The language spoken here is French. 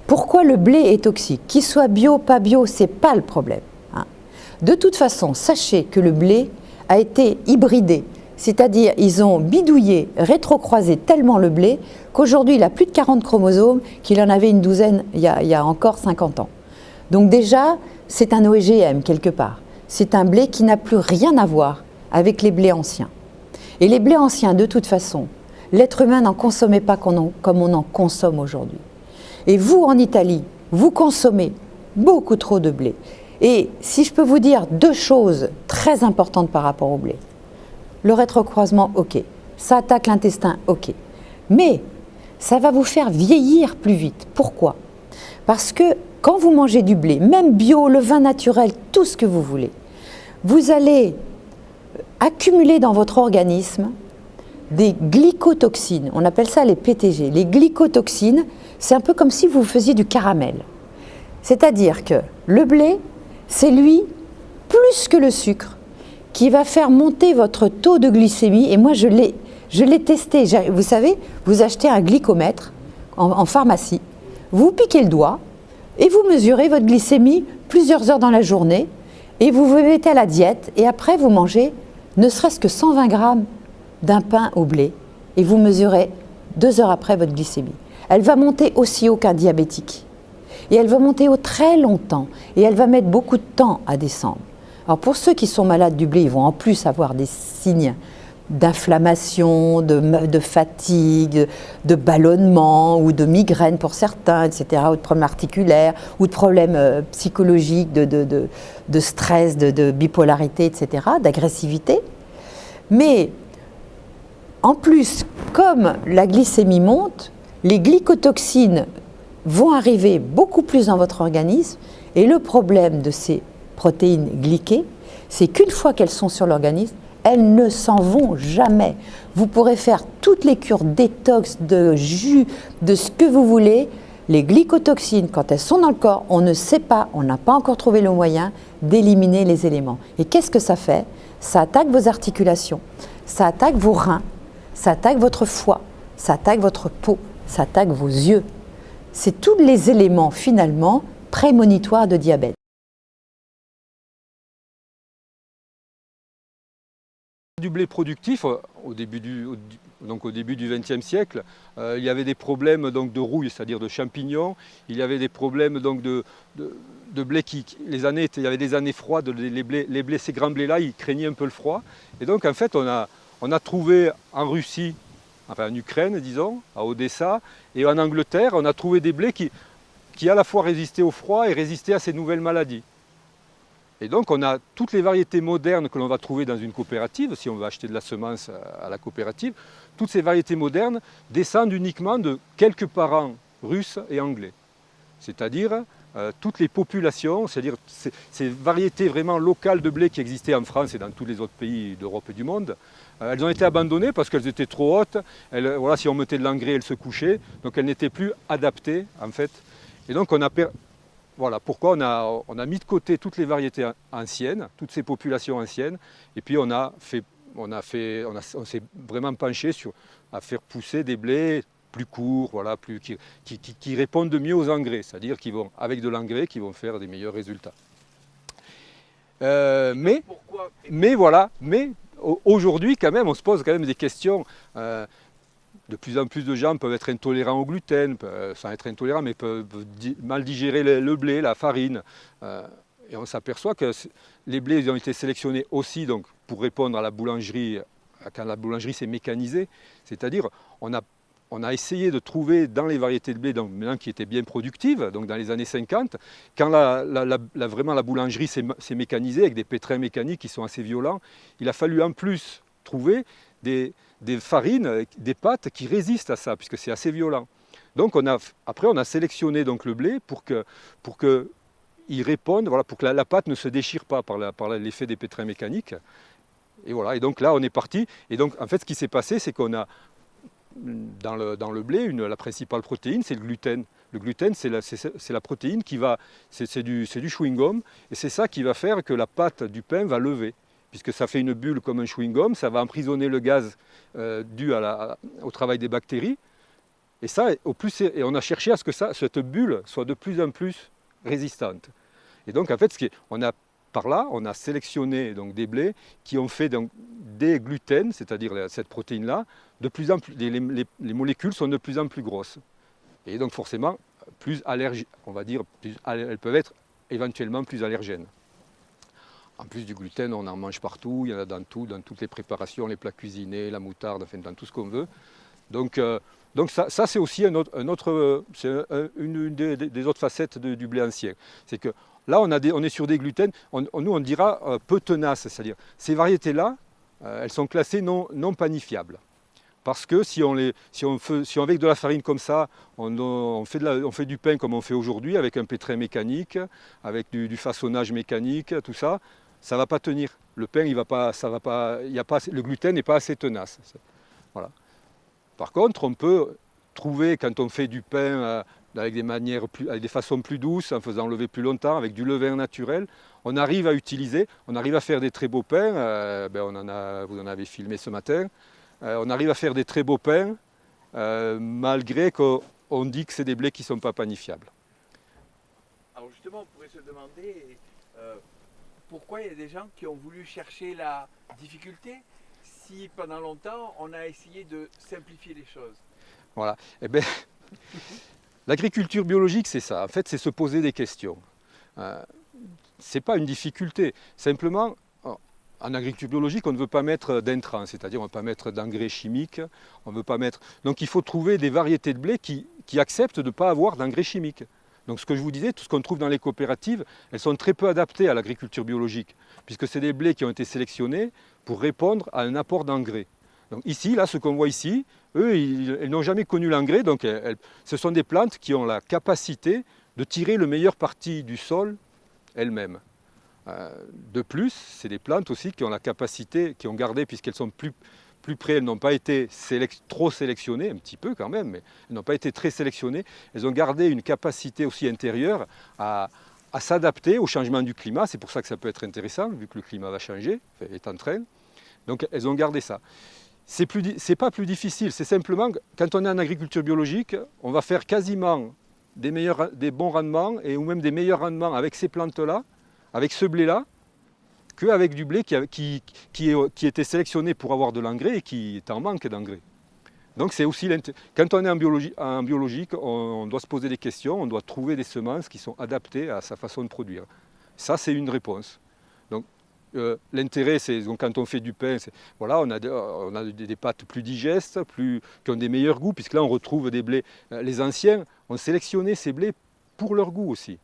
Pourquoi le blé est toxique? Qu'il soit bio, pas bio, ce n'est pas le problème, hein. De toute façon, sachez que le blé a été hybridé, c'est-à-dire ils ont bidouillé, rétrocroisé tellement le blé qu'aujourd'hui il a plus de 40 chromosomes qu'il en avait une douzaine il y a encore 50 ans. Donc déjà, c'est un OGM quelque part. C'est un blé qui n'a plus rien à voir avec les blés anciens. Et les blés anciens, de toute façon, l'être humain n'en consommait pas comme on en consomme aujourd'hui. Et vous, en Italie, vous consommez beaucoup trop de blé. Et si je peux vous dire deux choses très importantes par rapport au blé. Le rétrocroisement, ok. Ça attaque l'intestin, ok. Mais ça va vous faire vieillir plus vite. Pourquoi? Parce que quand vous mangez du blé, même bio, le vin naturel, tout ce que vous voulez, vous allez accumuler dans votre organisme des glycotoxines. On appelle ça les PTG. Les glycotoxines, c'est un peu comme si vous faisiez du caramel. C'est-à-dire que le blé, c'est lui, plus que le sucre, qui va faire monter votre taux de glycémie. Et moi, je l'ai testé. Vous savez, vous achetez un glycomètre en pharmacie, vous piquez le doigt et vous mesurez votre glycémie plusieurs heures dans la journée et vous vous mettez à la diète et après vous mangez ne serait-ce que 120 grammes d'un pain au blé et vous mesurez 2 heures après votre glycémie. Elle va monter aussi haut qu'un diabétique. Et elle va monter haut très longtemps. Et elle va mettre beaucoup de temps à descendre. Alors pour ceux qui sont malades du blé, ils vont en plus avoir des signes d'inflammation, de fatigue, de ballonnement ou de migraine pour certains, etc., ou de problèmes articulaires, ou de problèmes psychologiques, de stress, de bipolarité, etc., d'agressivité. Mais en plus, comme la glycémie monte, les glycotoxines vont arriver beaucoup plus dans votre organisme et le problème de ces protéines glyquées, c'est qu'une fois qu'elles sont sur l'organisme, elles ne s'en vont jamais. Vous pourrez faire toutes les cures détox, de jus, de ce que vous voulez. Les glycotoxines, quand elles sont dans le corps, on ne sait pas, on n'a pas encore trouvé le moyen d'éliminer les éléments. Et qu'est-ce que ça fait? Ça attaque vos articulations, ça attaque vos reins, ça attaque votre foie, ça attaque votre peau, ça attaque vos yeux. C'est tous les éléments finalement prémonitoires de diabète. Du blé productif, au début du XXe siècle, il y avait des problèmes donc, de rouille, c'est-à-dire de champignons. Il y avait des problèmes donc, de blé il y avait des années froides, ces grands blés-là, ils craignaient un peu le froid. Et donc en fait, on a trouvé en Russie, enfin en Ukraine, disons, à Odessa, et en Angleterre, on a trouvé des blés qui à la fois résistaient au froid et résistaient à ces nouvelles maladies. Et donc on a toutes les variétés modernes que l'on va trouver dans une coopérative, si on veut acheter de la semence à la coopérative, toutes ces variétés modernes descendent uniquement de quelques parents russes et anglais. C'est-à-dire toutes les populations, c'est-à-dire ces variétés vraiment locales de blé qui existaient en France et dans tous les autres pays d'Europe et du monde, elles ont été abandonnées parce qu'elles étaient trop hautes. Voilà, si on mettait de l'engrais, elles se couchaient, donc elles n'étaient plus adaptées en fait. Et donc voilà pourquoi on a mis de côté toutes les variétés anciennes, toutes ces populations anciennes, et puis on s'est vraiment penché à faire pousser des blés plus courts, voilà, qui répondent mieux aux engrais, c'est-à-dire avec de l'engrais qui vont faire des meilleurs résultats. Mais aujourd'hui quand même, on se pose quand même des questions. De plus en plus de gens peuvent être intolérants au gluten, sans être intolérants, mais peuvent mal digérer le blé, la farine. Et on s'aperçoit que les blés ils ont été sélectionnés aussi donc, pour répondre à la boulangerie, quand la boulangerie s'est mécanisée. C'est-à-dire, on a essayé de trouver dans les variétés de blé donc, maintenant, qui étaient bien productives, donc dans les années 50, quand vraiment la boulangerie s'est mécanisée avec des pétrins mécaniques qui sont assez violents, il a fallu en plus trouver des farines, des pâtes qui résistent à ça, puisque c'est assez violent. Donc après on a sélectionné donc, le blé pour qu'il réponde, voilà, pour que la pâte ne se déchire pas par l'effet des pétrins mécaniques. Et voilà, et donc là on est parti. Et donc en fait ce qui s'est passé, c'est qu'on a dans le blé, la principale protéine, c'est le gluten. Le gluten, c'est la protéine qui va, c'est du chewing-gum, et c'est ça qui va faire que la pâte du pain va lever. Puisque ça fait une bulle comme un chewing-gum, ça va emprisonner le gaz dû au travail des bactéries. Et ça, et on a cherché à ce que cette bulle soit de plus en plus résistante. Et donc, en fait, par là, on a sélectionné donc, des blés qui ont fait donc, des gluten, c'est-à-dire cette protéine-là, de plus en plus, les molécules sont de plus en plus grosses. Et donc, forcément, plus allergiques, on va dire, elles peuvent être éventuellement plus allergènes. En plus du gluten, on en mange partout, il y en a dans toutes les préparations, les plats cuisinés, la moutarde, enfin, dans tout ce qu'on veut. Donc ça c'est aussi une des autres facettes du blé ancien. C'est que là, on est sur des gluten, nous on dira peu tenaces, c'est-à-dire ces variétés-là, elles sont classées non panifiables. Parce que si avec de la farine comme ça, on fait du pain comme on fait aujourd'hui, avec un pétrin mécanique, avec du façonnage mécanique, tout ça, ça ne va pas tenir. Le pain, le gluten n'est pas assez tenace. Voilà. Par contre, on peut trouver, quand on fait du pain avec des façons plus douces, en faisant lever plus longtemps, avec du levain naturel, on arrive à faire des très beaux pains, vous en avez filmé ce matin, on arrive à faire des très beaux pains, malgré qu'on dit que c'est des blés qui ne sont pas panifiables. Alors justement, on pourrait se demander pourquoi il y a des gens qui ont voulu chercher la difficulté si pendant longtemps on a essayé de simplifier les choses. Voilà. Eh bien, l'agriculture biologique, c'est ça. En fait, c'est se poser des questions. Ce n'est pas une difficulté. Simplement, en agriculture biologique, on ne veut pas mettre d'intrants, c'est-à-dire on ne veut pas mettre d'engrais chimiques. On veut pas mettre... Donc il faut trouver des variétés de blé qui acceptent de ne pas avoir d'engrais chimiques. Donc ce que je vous disais, tout ce qu'on trouve dans les coopératives, elles sont très peu adaptées à l'agriculture biologique, puisque c'est des blés qui ont été sélectionnés pour répondre à un apport d'engrais. Donc ici, là, ce qu'on voit ici, eux, ils n'ont jamais connu l'engrais, donc ce sont des plantes qui ont la capacité de tirer le meilleur parti du sol elles-mêmes. De plus, c'est des plantes aussi qui ont la capacité, qui ont gardé, puisqu'elles sont plus près, elles n'ont pas été trop sélectionnées, un petit peu quand même, mais elles n'ont pas été très sélectionnées, elles ont gardé une capacité aussi intérieure à s'adapter au changement du climat. C'est pour ça que ça peut être intéressant, vu que le climat va changer, est en train. Donc elles ont gardé ça. C'est pas plus difficile, c'est simplement quand on est en agriculture biologique, on va faire quasiment des bons rendements ou même des meilleurs rendements avec ces plantes-là, avec ce blé-là, qu'avec du blé qui était sélectionné pour avoir de l'engrais et qui est en manque d'engrais. Donc c'est aussi quand on est en biologique, on doit se poser des questions, on doit trouver des semences qui sont adaptées à sa façon de produire. Ça, c'est une réponse. Donc l'intérêt, c'est quand on fait du pain, voilà, on a des pâtes plus digestes, qui ont des meilleurs goûts, puisque là on retrouve des blés. Les anciens ont sélectionné ces blés pour leur goût aussi.